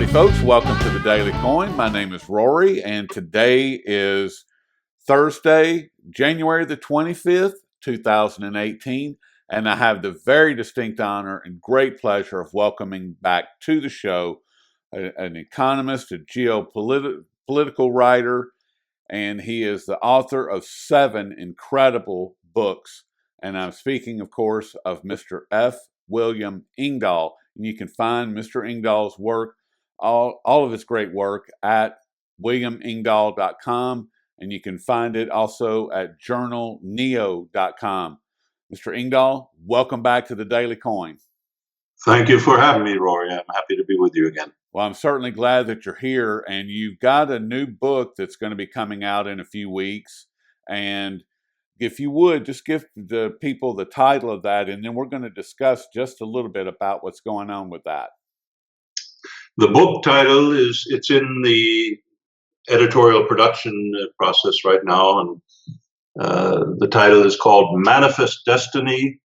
Howdy, folks. Welcome to the Daily Coin. My name is Rory, and today is Thursday, January the 25th, 2018, and I have the very distinct honor and great pleasure of welcoming back to the show an economist, a geopolitical writer, and he is the author of 7 incredible books. And I'm speaking, of course, of Mr. F. William Engdahl. And you can find Mr. Engdahl's work, all of his great work, at williamengdahl.com. And you can find it also at journalneo.com. Mr. Engdahl, welcome back to the Daily Coin. Thank you for having me, Rory. I'm happy to be with you again. Well, I'm certainly glad that you're here, and you've got a new book that's going to be coming out in a few weeks. And if you would, just give the people the title of that, and then we're going to discuss just a little bit about what's going on with that. The book title it's in the editorial production process right now, and the title is called Manifest Destiny,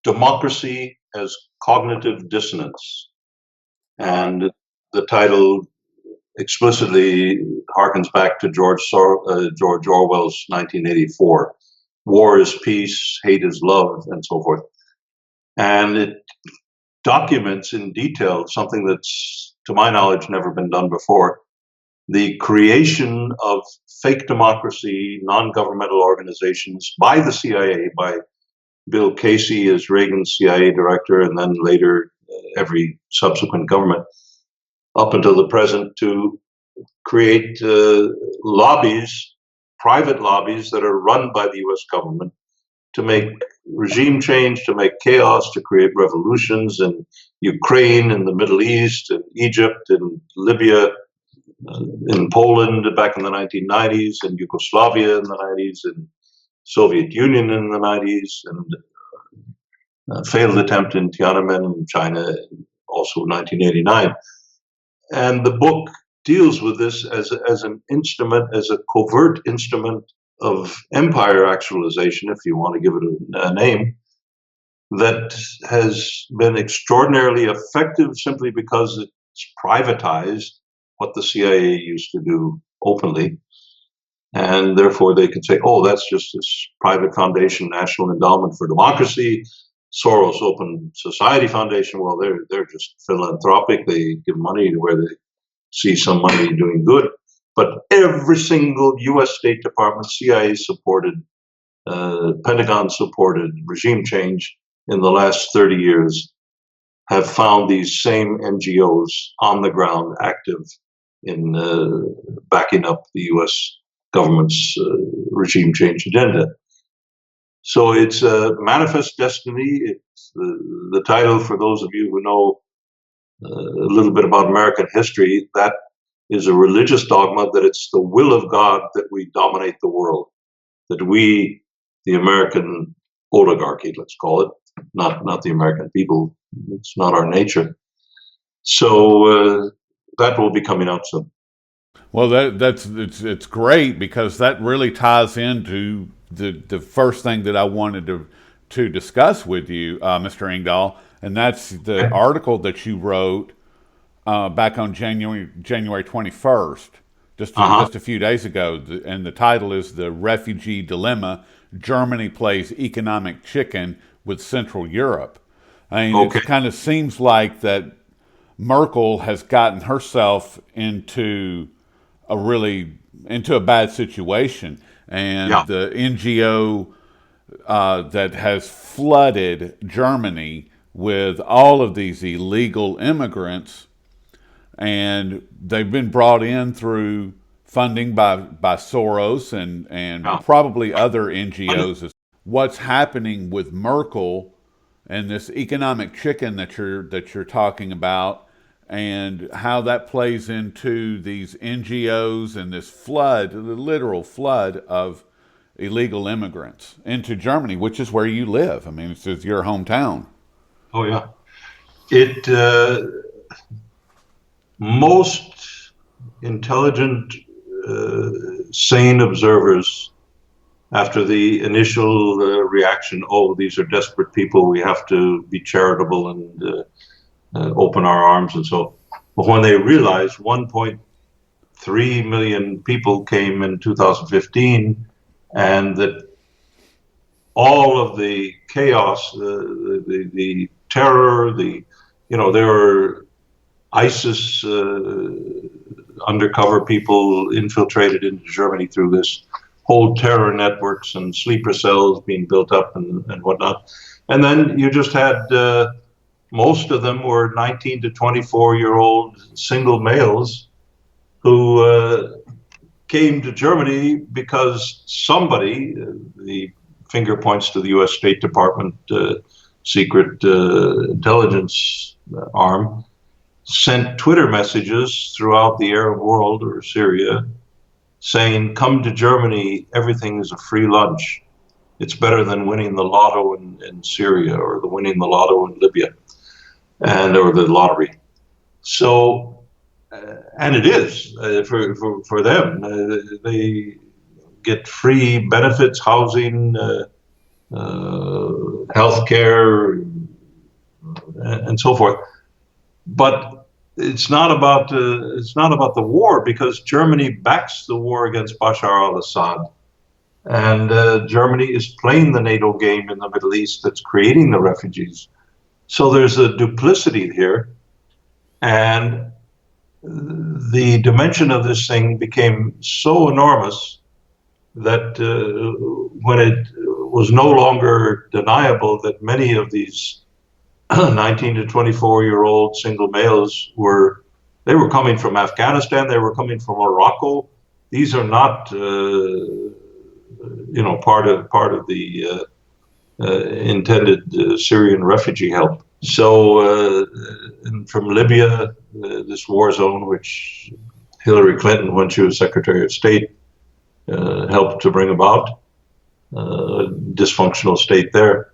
Democracy as Cognitive Dissonance. And the title explicitly harkens back to George Orwell's 1984. War is peace, hate is love, and so forth. And it documents in detail something that's, to my knowledge, never been done before: the creation of fake democracy, non-governmental organizations by the CIA, by Bill Casey as Reagan's CIA director, and then later every subsequent government up until the present, to create lobbies, private lobbies that are run by the US government to make regime change, to make chaos, to create revolutions in Ukraine, in the Middle East, in Egypt, in Libya, in Poland back in the 1990s, in Yugoslavia in the 90s, in Soviet Union in the 90s, and failed attempt in Tiananmen in China, also 1989. And the book deals with this as an instrument, as a covert instrument of empire actualization, if you want to give it a name, that has been extraordinarily effective simply because it's privatized what the CIA used to do openly. And therefore they could say, oh, that's just this private foundation, National Endowment for Democracy, Soros Open Society Foundation. Well, they're just philanthropic. They give money to where they see some money doing good. But every single U.S. State Department, CIA supported, Pentagon supported regime change in the last 30 years have found these same NGOs on the ground active in backing up the U.S. government's regime change agenda. So it's Manifest Destiny. It's the title, for those of you who know a little bit about American history, that is a religious dogma that it's the will of God that we dominate the world, that we, the American oligarchy, let's call it, not the American people. It's not our nature. So that will be coming out soon. Well, it's great, because that really ties into the first thing that I wanted to discuss with you, Mr. Engdahl, and that's the article that you wrote back on January 21st, just a few days ago, and the title is "The Refugee Dilemma: Germany Plays Economic Chicken with Central Europe." I mean, It kind of seems like that Merkel has gotten herself into a bad situation, and the NGO that has flooded Germany with all of these illegal immigrants, and they've been brought in through funding by Soros and probably other NGOs. What's happening with Merkel and this economic chicken that you're talking about, and how that plays into these NGOs and this flood, the literal flood of illegal immigrants into Germany, which is where you live. I mean, it's your hometown. Oh, yeah. Most intelligent, sane observers, after the initial reaction, oh, these are desperate people, we have to be charitable and open our arms and so, But when they realized 1.3 million people came in 2015, and that all of the chaos, the terror, there were ISIS undercover people infiltrated into Germany through this whole terror networks and sleeper cells being built up and whatnot. And then you just had, most of them were 19 to 24-year-old single males who came to Germany because somebody, the finger points to the U.S. State Department secret intelligence arm, sent Twitter messages throughout the Arab world or Syria saying, come to Germany, everything is a free lunch. It's better than winning the lotto in Syria or winning the lotto in Libya or the lottery. So, and it is for them. They get free benefits, housing, healthcare, and so forth. But it's not about the war, because Germany backs the war against Bashar al-Assad, and Germany is playing the NATO game in the Middle East that's creating the refugees. So there's a duplicity here, and the dimension of this thing became so enormous that when it was no longer deniable that many of these 19 to 24-year-old single males were coming from Afghanistan, they were coming from Morocco. These are not, part of the intended Syrian refugee help. So, and from Libya, this war zone, which Hillary Clinton, when she was Secretary of State, helped to bring about, a dysfunctional state there.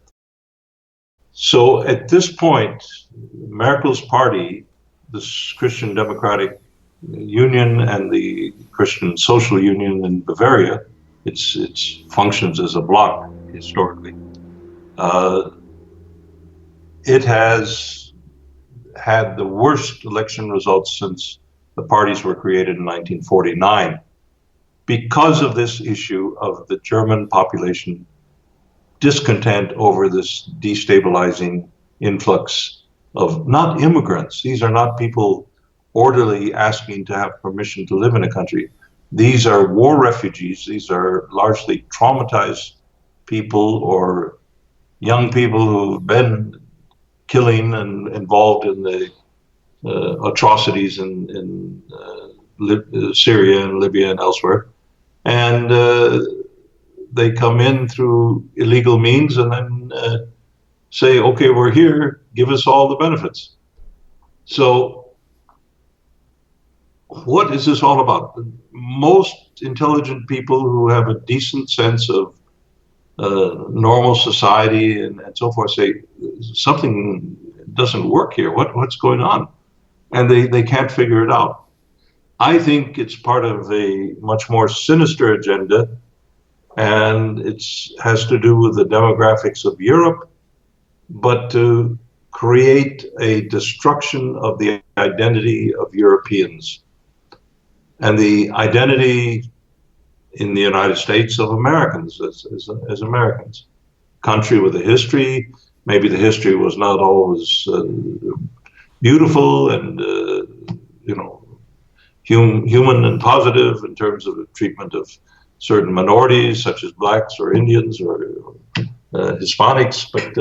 So at this point, Merkel's party, this Christian Democratic Union and the Christian Social Union in Bavaria, it functions as a bloc historically. It has had the worst election results since the parties were created in 1949 because of this issue of the German population discontent over this destabilizing influx of not immigrants. These are not people orderly asking to have permission to live in a country. These are war refugees. These are largely traumatized people or young people who've been killing and involved in the atrocities in Syria and Libya and elsewhere. And they come in through illegal means and then say, okay, we're here, give us all the benefits. So what is this all about? Most intelligent people who have a decent sense of normal society and so forth say, something doesn't work here. What's going on? And they can't figure it out. I think it's part of a much more sinister agenda, and it has to do with the demographics of Europe, but to create a destruction of the identity of Europeans and the identity in the United States of Americans as Americans. Country with a history. Maybe the history was not always beautiful and human and positive in terms of the treatment of certain minorities such as blacks or Indians or Hispanics, but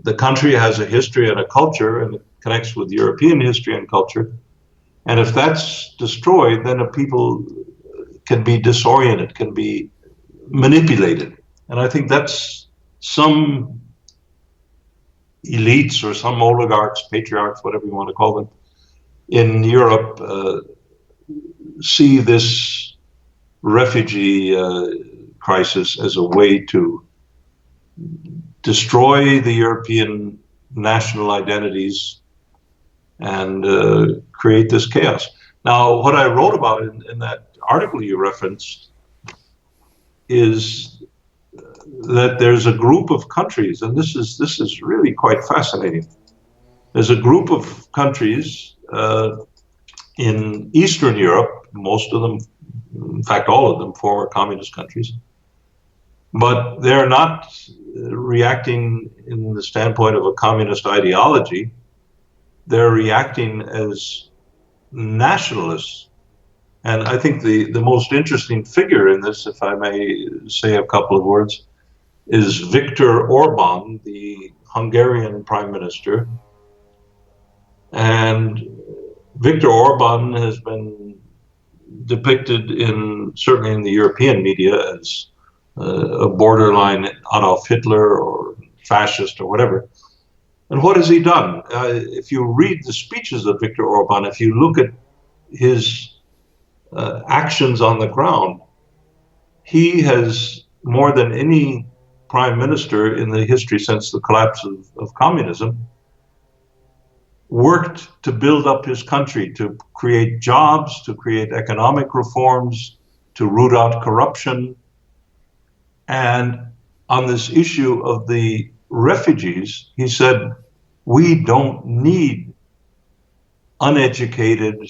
the country has a history and a culture, and it connects with European history and culture. And if that's destroyed, then a people can be disoriented, can be manipulated. And I think that's some elites or some oligarchs, patriarchs, whatever you want to call them, in Europe see this refugee crisis as a way to destroy the European national identities and create this chaos. Now, what I wrote about in that article you referenced is that there's a group of countries, and this is really quite fascinating. There's a group of countries in Eastern Europe, most of them, in fact, all of them, former communist countries. But they're not reacting in the standpoint of a communist ideology. They're reacting as nationalists. And I think the most interesting figure in this, if I may say a couple of words, is Viktor Orban, the Hungarian prime minister. And Viktor Orban has been depicted certainly in the European media as a borderline Adolf Hitler or fascist or whatever. And what has he done? If you read the speeches of Viktor Orban, if you look at his actions on the ground, he has, more than any prime minister in the history since the collapse of communism, worked to build up his country, to create jobs, to create economic reforms, to root out corruption. And on this issue of the refugees, he said, we don't need uneducated,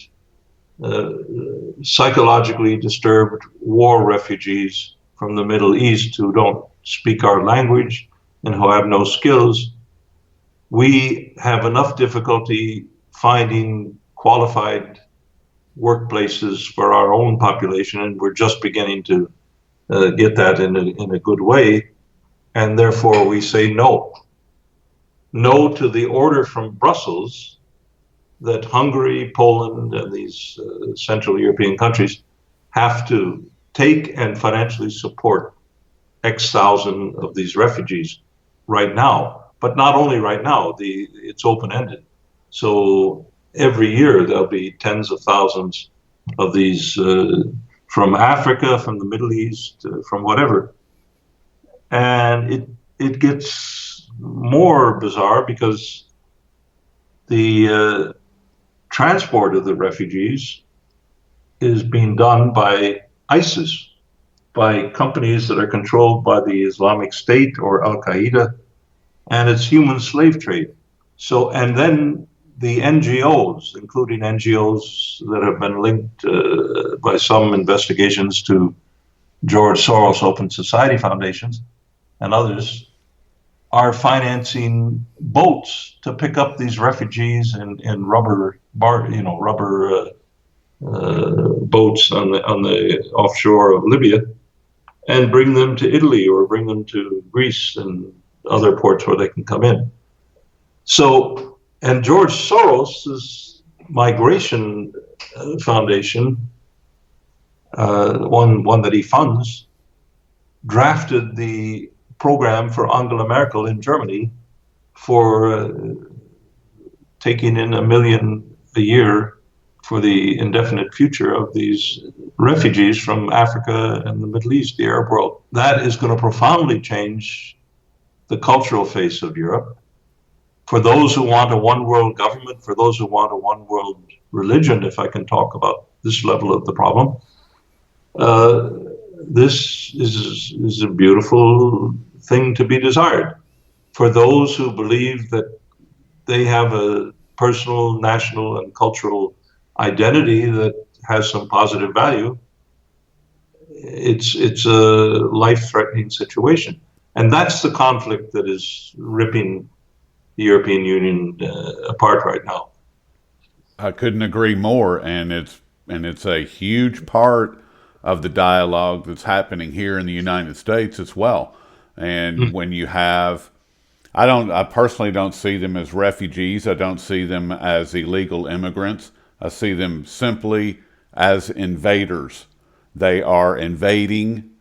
psychologically disturbed war refugees from the Middle East who don't speak our language and who have no skills. We have enough difficulty finding qualified workplaces for our own population, and we're just beginning to get that in a good way. And therefore we say no. No to the order from Brussels that Hungary, Poland, and these Central European countries have to take and financially support X thousand of these refugees right now. But not only right now, it's open-ended. So every year there'll be tens of thousands of these from Africa, from the Middle East, from whatever. And it gets more bizarre because the transport of the refugees is being done by ISIS, by companies that are controlled by the Islamic State or Al-Qaeda, and it's human slave trade. So, and then the NGOs, including NGOs that have been linked by some investigations to George Soros Open Society Foundations and others, are financing boats to pick up these refugees in rubber boats on the offshore of Libya, and bring them to Italy or bring them to Greece and other ports where they can come in. So, and George Soros's migration foundation, one that he funds, drafted the program for Angela Merkel in Germany for taking in 1 million a year for the indefinite future of these refugees from Africa and the Middle East, the Arab world. That is going to profoundly change the cultural face of Europe. For those who want a one world government, for those who want a one world religion, if I can talk about this level of the problem, this is a beautiful thing to be desired. For those who believe that they have a personal, national, and cultural identity that has some positive value, it's a life-threatening situation. And that's the conflict that is ripping the European Union apart right now. I couldn't agree more, and it's a huge part of the dialogue that's happening here in the United States as well. And when you have, I personally don't see them as refugees. I don't see them as illegal immigrants. I see them simply as invaders. They are invading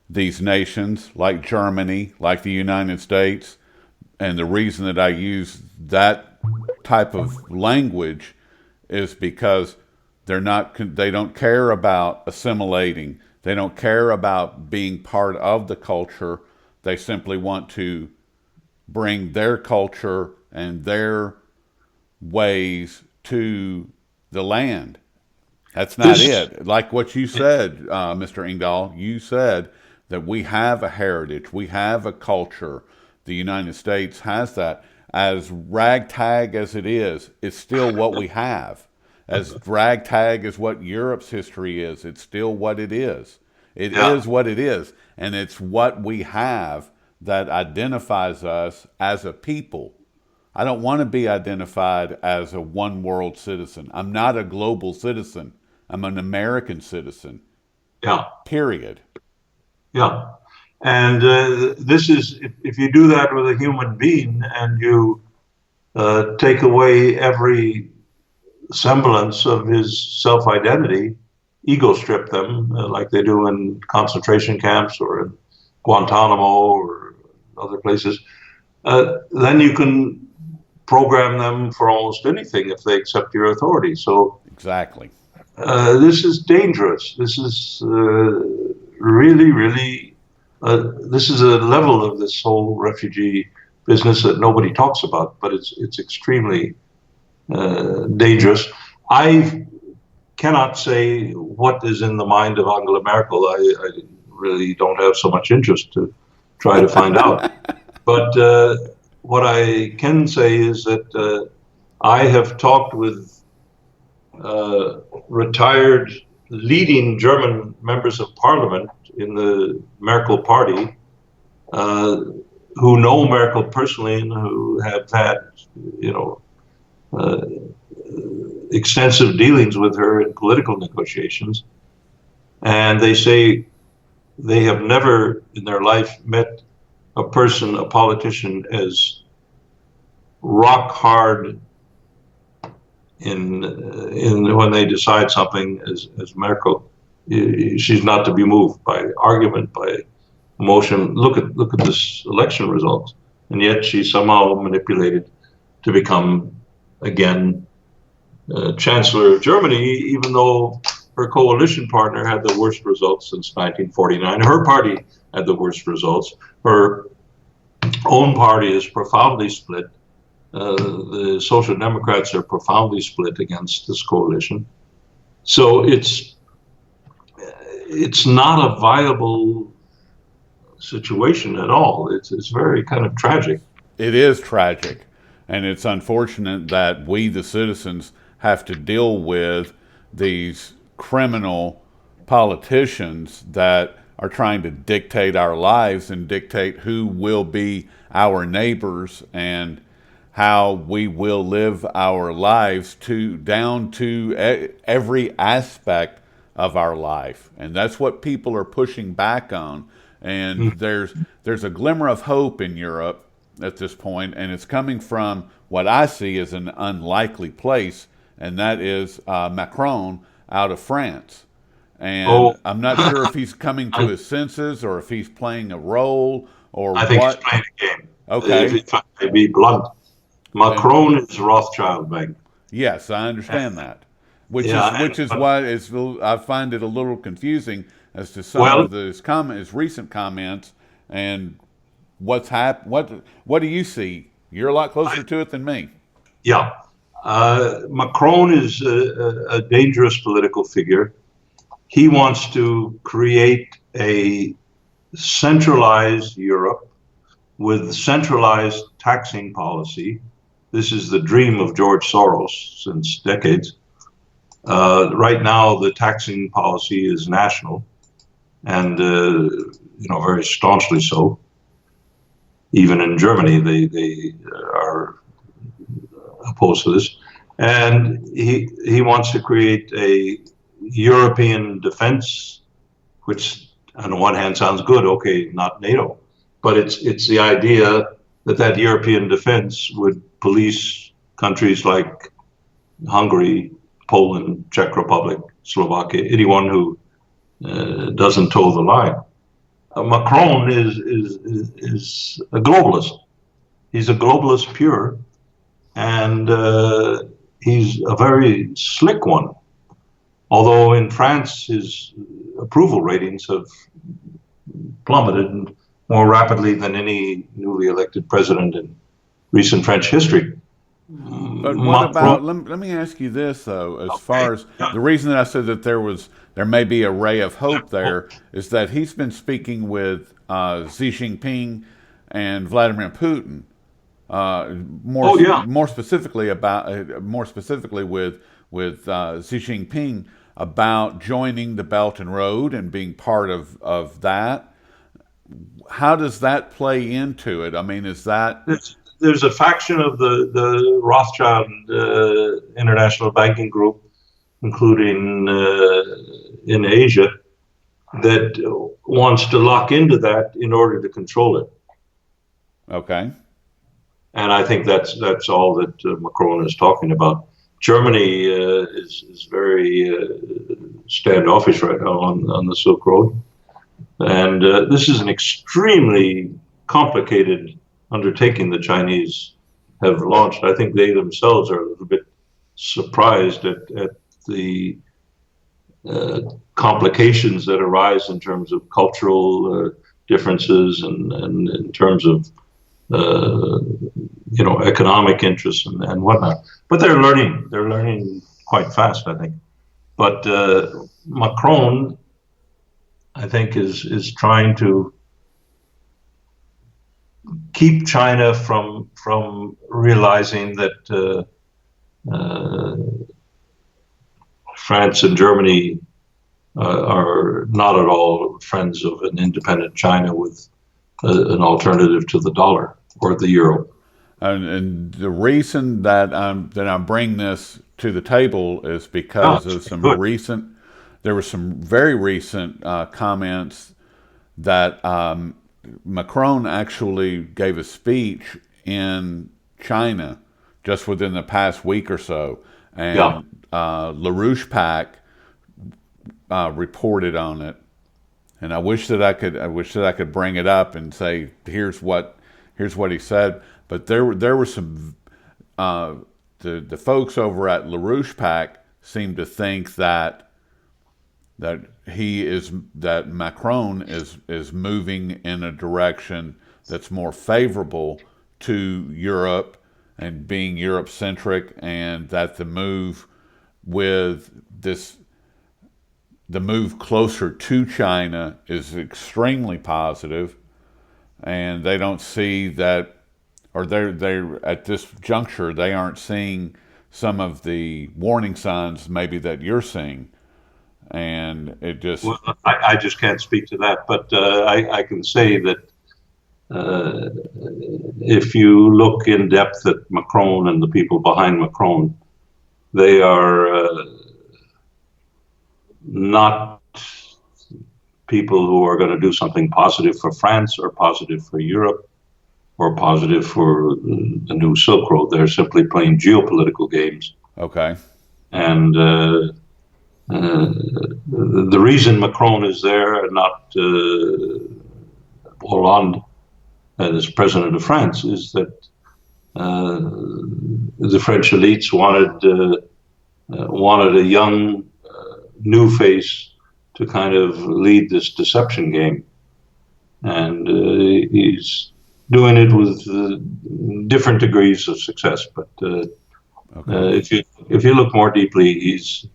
these nations like Germany, like the United States. And the reason that I use that type of language is because they don't care about assimilating. They don't care about being part of the culture. They simply want to bring their culture and their ways to the land. That's not it. Like what you said, Mr. Engdahl, you said that we have a heritage, we have a culture. The United States has that. as ragtag as it is, it's still what we have. As ragtag as what Europe's history is, it's still what it is. It Yeah. is what it is. And it's what we have that identifies us as a people. I don't want to be identified as a one world citizen. I'm not a global citizen. I'm an American citizen, Yeah. period. Yeah. And this is, if you do that with a human being and you take away every semblance of his self identity, ego strip them like they do in concentration camps or in Guantanamo or other places, then you can program them for almost anything if they accept your authority. So Exactly. this is dangerous. This is really, really, this is a level of this whole refugee business that nobody talks about, but it's extremely dangerous. I cannot say what is in the mind of Angela Merkel. I really don't have so much interest to try to find out. But what I can say is that I have talked with retired leading German members of parliament in the Merkel party who know Merkel personally and who have had, you know, extensive dealings with her in political negotiations. And they say they have never in their life met a person, a politician, as rock hard in when they decide something as Merkel. She's not to be moved by argument, by emotion. Look at this election result, and yet she's somehow manipulated to become again Chancellor of Germany, even though her coalition partner had the worst results since 1949. Her party had the worst results. Her own party is profoundly split. The Social Democrats are profoundly split against this coalition. So it's not a viable situation at all. It's very kind of tragic. It is tragic. And it's unfortunate that we, the citizens, have to deal with these criminal politicians that are trying to dictate our lives and dictate who will be our neighbors and how we will live our lives down to every aspect of our life. And that's what people are pushing back on. And there's a glimmer of hope in Europe at this point, and it's coming from what I see as an unlikely place, and that is Macron out of France. And I'm not sure if he's coming to his senses or if he's playing a role or I think what. he's playing a game. Okay. If I may be blunt, Macron is Rothschild Bank. Yes, I understand that. Which Yeah, is why I find it a little confusing as to some of his recent comments and what's happened. What do you see? You're a lot closer to it than me. Yeah. Macron is a dangerous political figure. He wants to create a centralized Europe with centralized taxing policy. This is the dream of George Soros since decades. Right now, the taxing policy is national, and very staunchly so. Even in Germany, they are opposed to this, and he wants to create a European defense, which on the one hand sounds good. Okay, not NATO, but it's the idea that European defense would police countries like Hungary, Poland, Czech Republic, Slovakia, anyone who doesn't toe the line. Macron is a globalist. He's a globalist pure, and he's a very slick one. Although in France, his approval ratings have plummeted more rapidly than any newly elected president in recent French history. But what about? Let me ask you this though. As far as the reason that I said that there may be a ray of hope there is that he's been speaking with Xi Jinping and Vladimir Putin, more Oh yeah, more specifically with Xi Jinping about joining the Belton Road and being part of that. How does that play into it? I mean, is that there's a faction of the Rothschild International Banking Group, including in Asia, that wants to lock into that in order to control it. okay? And I think that's all that Macron is talking about. Germany is very standoffish right now on the Silk Road, and this is an extremely complicated undertaking the Chinese have launched. I think they themselves are a little bit surprised at the complications that arise in terms of cultural differences and in terms of economic interests and whatnot. But they're learning quite fast, I think. But Macron, I think, is trying to keep China from realizing that France and Germany are not at all friends of an independent China with an alternative to the dollar or the euro. And the reason that I bring this to the table is because of there were some very recent comments that Macron actually gave a speech in China just within the past week or so, and LaRouche Pack reported on it. And I wish that I could bring it up and say here's what he said. But there were some the folks over at LaRouche Pack seem to think that Macron is moving in a direction that's more favorable to Europe and being Europe centric, and that the move closer to China is extremely positive, and they don't see that. Or they're at this juncture, they aren't seeing some of the warning signs maybe that you're seeing, and it just. Well, I just can't speak to that, but I can say that if you look in depth at Macron and the people behind Macron, they are not people who are going to do something positive for France or positive for Europe or positive for the new Silk Road. They're simply playing geopolitical games. Okay. And the reason Macron is there and not Hollande as president of France is that the French elites wanted a young new face to kind of lead this deception game. And he's doing it with different degrees of success, but if you look more deeply, he's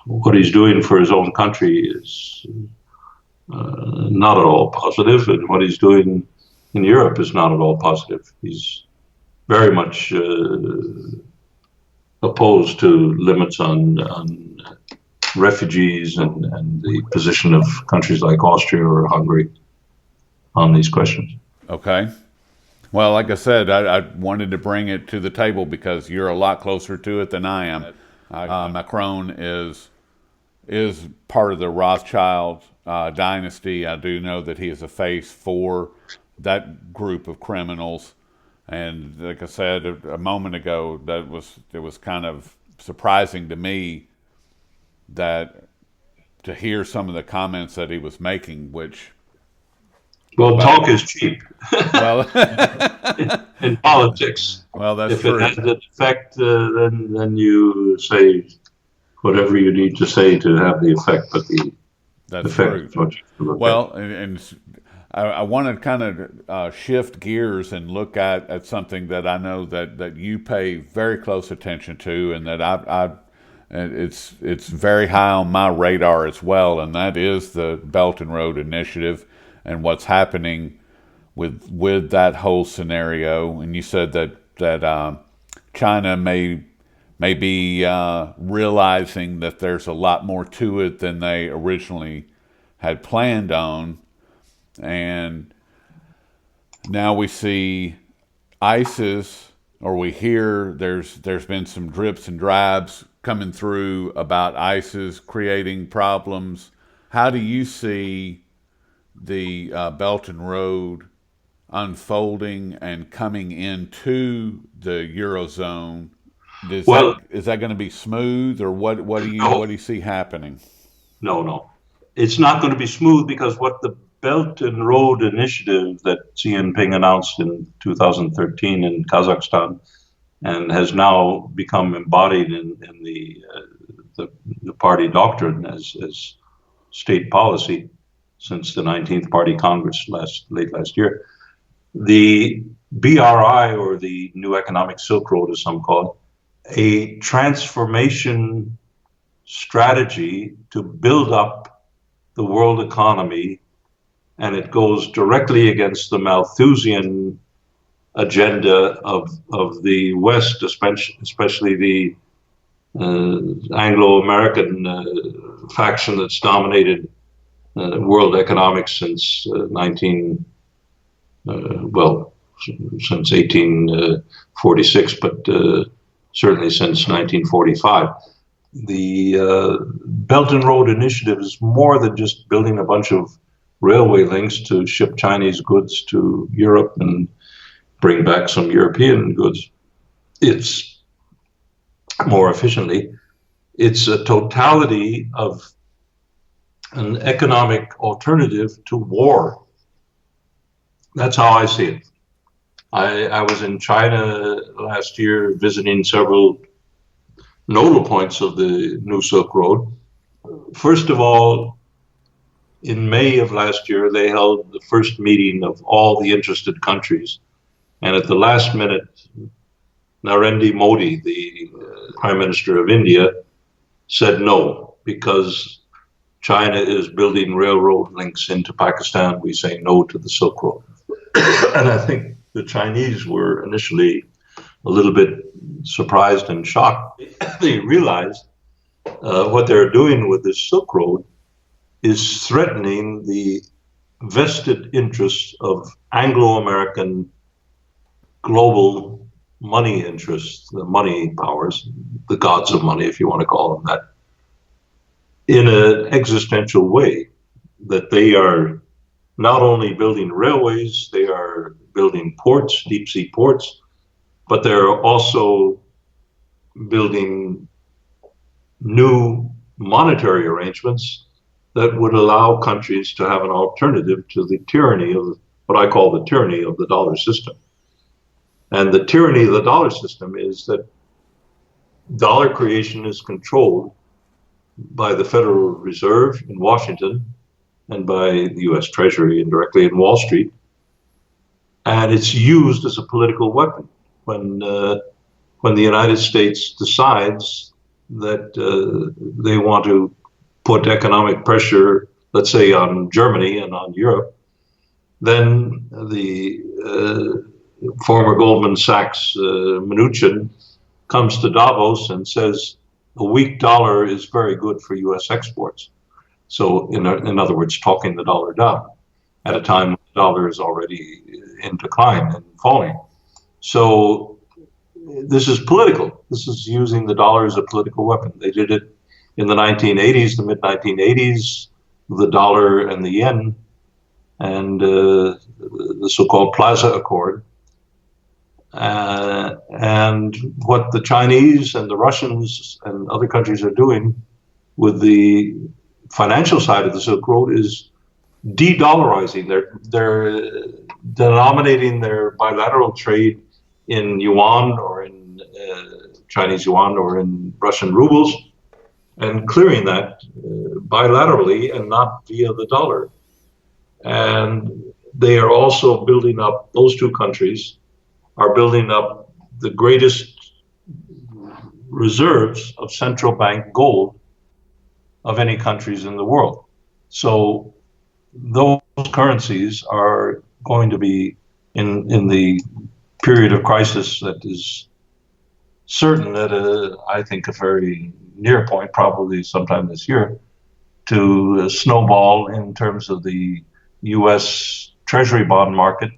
what he's doing for his own country is not at all positive, and what he's doing in Europe is not at all positive. He's very much opposed to limits on refugees and the position of countries like Austria or Hungary on these questions. Okay. Well, like I said, I wanted to bring it to the table because you're a lot closer to it than I am. Macron is part of the Rothschild dynasty. I do know that he is a face for that group of criminals. And like I said a moment ago, it was kind of surprising to me that to hear some of the comments that he was making, which talk is cheap. Well, in politics. Well, that's if true. It has an effect, then you say whatever you need to say to have the effect. But that's effect true. is what Well, and I want to kind of shift gears and look at something that I know that you pay very close attention to, and that it's very high on my radar as well, and that is the Belt and Road Initiative and what's happening with that whole scenario. And you said that China may be realizing that there's a lot more to it than they originally had planned on, and now we see ISIS, or we hear there's been some drips and drabs coming through about ISIS creating problems. How do you see the Belton Road unfolding and coming into the Eurozone? Well, Is that going to be smooth, or what do you see happening? no. It's not going to be smooth because what the Belt and Road Initiative that Xi Jinping announced in 2013 in Kazakhstan and has now become embodied in the party doctrine as state policy since the 19th Party Congress late last year. The BRI, or the New Economic Silk Road, as some call it, a transformation strategy to build up the world economy, and it goes directly against the Malthusian agenda of the West, especially the Anglo-American faction that's dominated world economics since since 1846, but certainly since 1945. The Belt and Road Initiative is more than just building a bunch of railway links to ship Chinese goods to Europe and bring back some European goods. It's more efficiently. It's a totality of an economic alternative to war. That's how I see it. I was in China last year visiting several nodal points of the New Silk Road. First of all, in May of last year, they held the first meeting of all the interested countries. And at the last minute, Narendra Modi, the Prime Minister of India, said no, because China is building railroad links into Pakistan. We say no to the Silk Road. And I think the Chinese were initially a little bit surprised and shocked. They realized what they're doing with this Silk Road is threatening the vested interests of Anglo-American global money interests, the money powers, the gods of money, if you want to call them that, in an existential way, that they are not only building railways, they are building ports, deep sea ports, but they're also building new monetary arrangements that would allow countries to have an alternative to the tyranny of what I call the tyranny of the dollar system. And the tyranny of the dollar system is that dollar creation is controlled by the Federal Reserve in Washington and by the US Treasury indirectly in Wall Street. And it's used as a political weapon when the United States decides that they want to put economic pressure, let's say, on Germany and on Europe. Then the former Goldman Sachs Mnuchin comes to Davos and says a weak dollar is very good for U.S. exports. So in other words, talking the dollar down at a time when the dollar is already in decline and falling. So this is political. This is using the dollar as a political weapon. They did it in the 1980s, the mid-1980s, the dollar and the yen, and the so-called Plaza Accord. And what the Chinese and the Russians and other countries are doing with the financial side of the Silk Road is de-dollarizing. They're denominating their bilateral trade in yuan or in Chinese yuan or in Russian rubles, and clearing that bilaterally and not via the dollar. And they are also building up, those two countries are building up the greatest reserves of central bank gold of any countries in the world. So those currencies are going to be in the period of crisis that is certain at I think a very near point, probably sometime this year, to snowball in terms of the U.S. Treasury bond market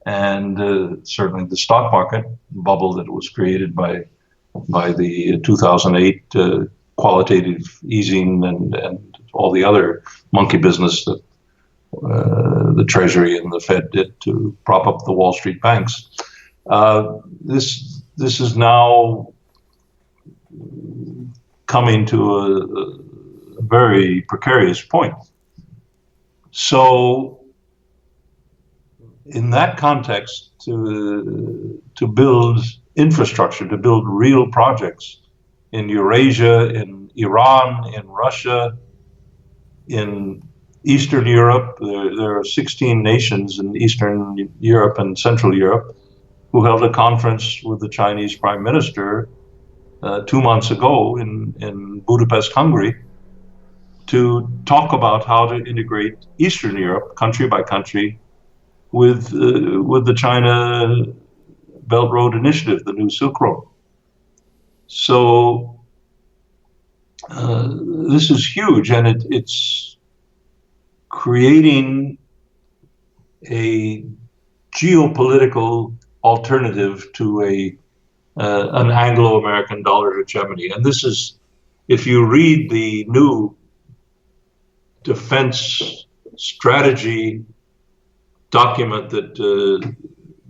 and certainly the stock market bubble that was created by the 2008 qualitative easing and all the other monkey business that the Treasury and the Fed did to prop up the Wall Street banks. This is now coming to a very precarious point. So, in that context, to build infrastructure, to build real projects in Eurasia, in Iran, in Russia, in Eastern Europe, there are 16 nations in Eastern Europe and Central Europe who held a conference with the Chinese Prime Minister 2 months ago in Budapest, Hungary, to talk about how to integrate Eastern Europe, country by country, with the China Belt Road Initiative, the new Silk Road. So this is huge, and it's creating a geopolitical alternative to an Anglo-American dollar hegemony. And this is, if you read the new defense strategy document that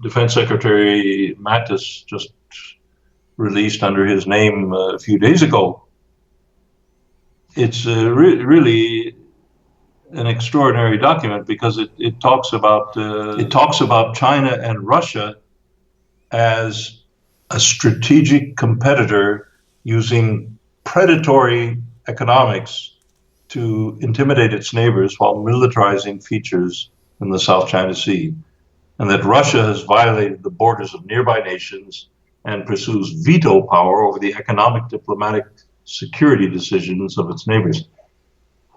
Defense Secretary Mattis just released under his name a few days ago, it's really an extraordinary document because it talks about China and Russia as a strategic competitor using predatory economics to intimidate its neighbors while militarizing features in the South China Sea, and that Russia has violated the borders of nearby nations and pursues veto power over the economic, diplomatic, security decisions of its neighbors.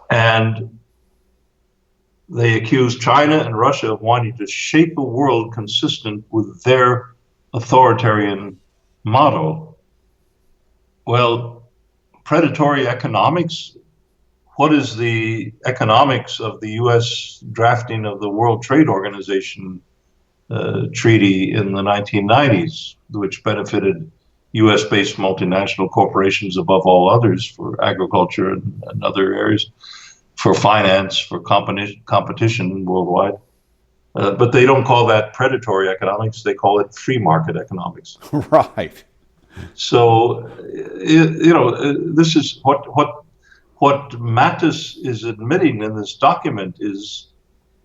And they accuse China and Russia of wanting to shape a world consistent with their authoritarian model. Well, predatory economics, what is the economics of the U.S. drafting of the World Trade Organization treaty in the 1990s, which benefited U.S.-based multinational corporations above all others for agriculture and other areas, for finance, for competition worldwide. But they don't call that predatory economics, they call it free market economics. Right. So, this is what Mattis is admitting in this document is,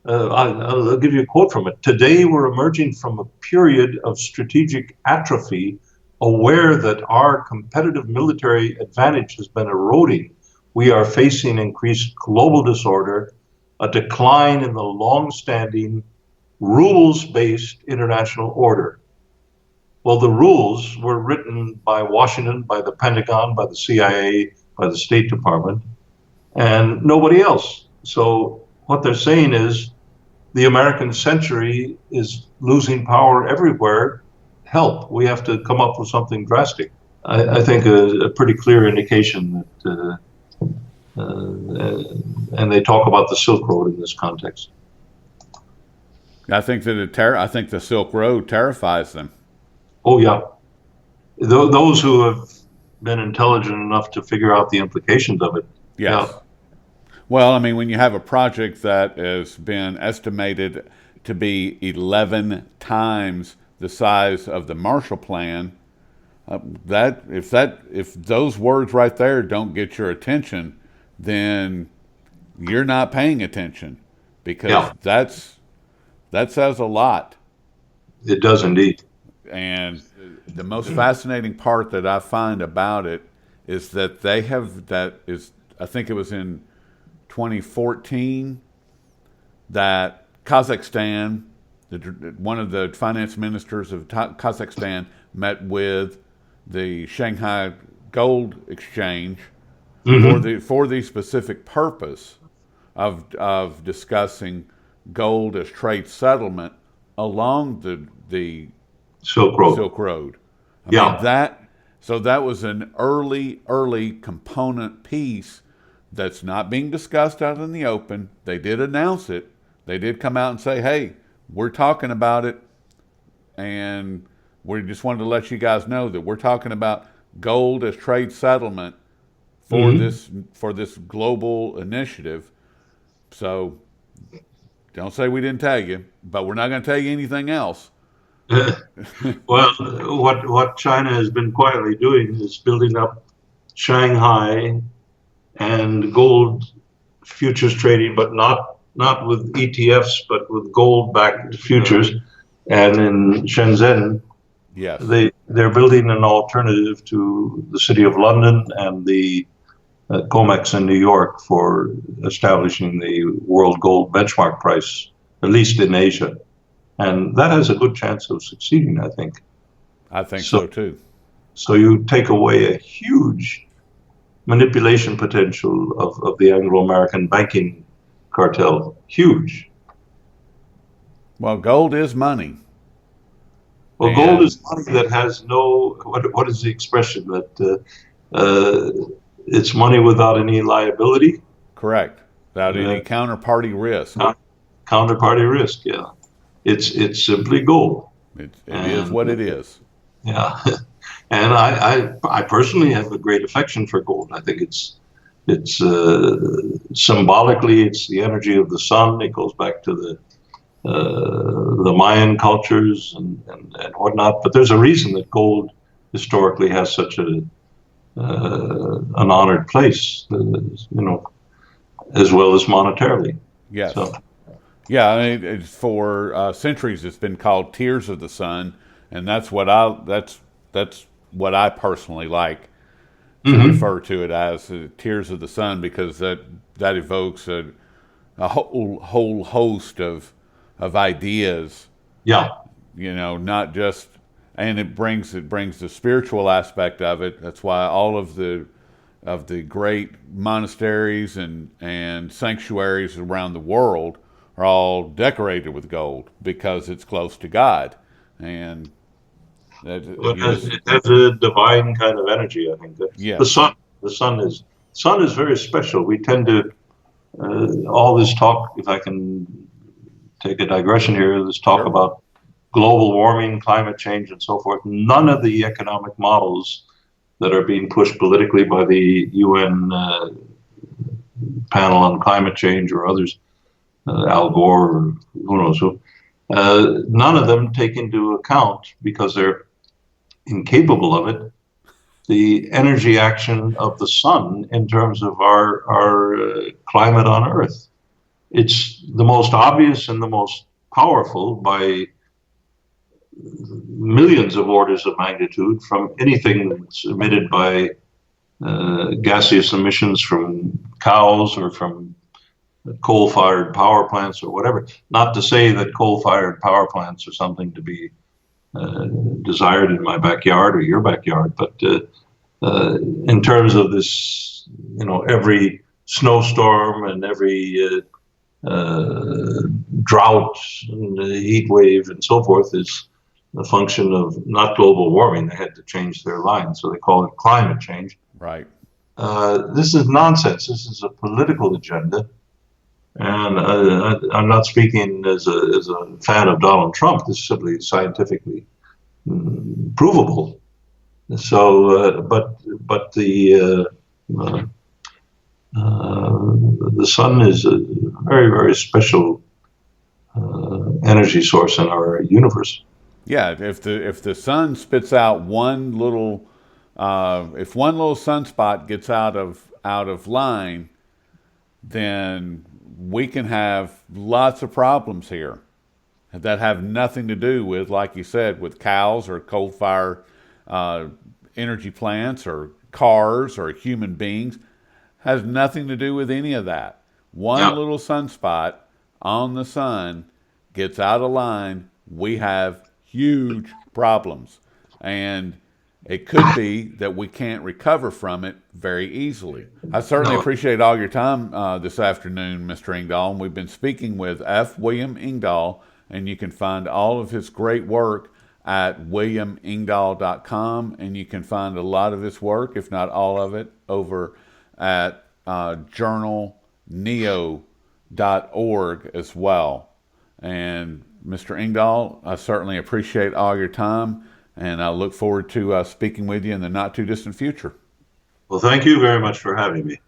I'll give you a quote from it. Today we're emerging from a period of strategic atrophy, aware that our competitive military advantage has been eroding. We are facing increased global disorder, a decline in the long-standing rules-based international order. Well, the rules were written by Washington, by the Pentagon, by the CIA, by the State Department, and nobody else. So what they're saying is the American century is losing power everywhere. Help, we have to come up with something drastic. I think a pretty clear indication that, and they talk about the Silk Road in this context. I think the Silk Road terrifies them. Oh yeah, those who have been intelligent enough to figure out the implications of it. Yes. Yeah. Well, I mean, when you have a project that has been estimated to be 11 times the size of the Marshall Plan, if those words right there don't get your attention, then you're not paying attention, because that says a lot. It does indeed. And the most fascinating part that I find about it is that I think it was in 2014 that Kazakhstan, one of the finance ministers of Kazakhstan, met with the Shanghai Gold Exchange for the specific purpose of discussing gold as trade settlement along the Silk Road. Silk Road. I mean Yeah. that was an early component piece that's not being discussed out in the open. They did announce it. They did come out and say, "Hey, we're talking about it," and we just wanted to let you guys know that we're talking about gold as trade settlement for this global initiative. So don't say we didn't tell you, but we're not going to tell you anything else. Well, what China has been quietly doing is building up Shanghai and gold futures trading, but not with ETFs, but with gold-backed futures. And in Shenzhen, Yes. they're building an alternative to the City of London and the COMEX in New York for establishing the world gold benchmark price, at least in Asia. And that has a good chance of succeeding, I think. I think so too. So you take away a huge manipulation potential of the Anglo-American banking cartel. Huge. Well, gold is money. Well, gold is money that has no, what is the expression? That it's money without any liability? Correct. Without any counterparty risk. Counterparty risk, yeah. It's simply gold. It is what it is. Yeah. And I personally have a great affection for gold. I think it's symbolically, it's the energy of the sun. It goes back to the Mayan cultures and whatnot. But there's a reason that gold historically has such an honored place, as well as monetarily. Yes. So. Yeah, I mean, it's for centuries it's been called Tears of the Sun, and that's what I personally like to refer to it as Tears of the Sun, because that evokes a whole host of ideas. Yeah. Not just, and it brings the spiritual aspect of it. That's why all of the great monasteries and sanctuaries around the world are all decorated with gold because it's close to God, and it has a divine kind of energy. I think yes. the sun is very special. We tend to all this talk, if I can take a digression here, this talk about global warming, climate change, and so forth. None of the economic models that are being pushed politically by the UN panel on climate change or others, Al Gore or who knows who, none of them take into account, because they're incapable of it, the energy action of the sun in terms of our climate on Earth. It's the most obvious and the most powerful by millions of orders of magnitude from anything that's emitted by gaseous emissions from cows or from coal-fired power plants or whatever. Not to say that coal-fired power plants are something to be desired in my backyard or your backyard, but in terms of this, every snowstorm and every drought and heat wave and so forth is a function of not global warming. They had to change their line, so they call it climate change. Right. This is nonsense. This is a political agenda. And I'm not speaking as a fan of Donald Trump. This is simply scientifically provable. So, but the sun is a very, very special energy source in our universe. Yeah, if the sun spits out one little, if one little sunspot gets out of line, then we can have lots of problems here that have nothing to do with, like you said, with cows or coal-fired energy plants or cars or human beings. Has nothing to do with any of that. One little sunspot on the sun gets out of line, we have huge problems. And it could be that we can't recover from it very easily. I certainly No, appreciate all your time this afternoon, Mr. Engdahl. And we've been speaking with F. William Engdahl, and you can find all of his great work at williamengdahl.com, and you can find a lot of his work, if not all of it, over at journalneo.org as well. And Mr. Engdahl, I certainly appreciate all your time, and I look forward to speaking with you in the not too distant future. well, thank you very much for having me.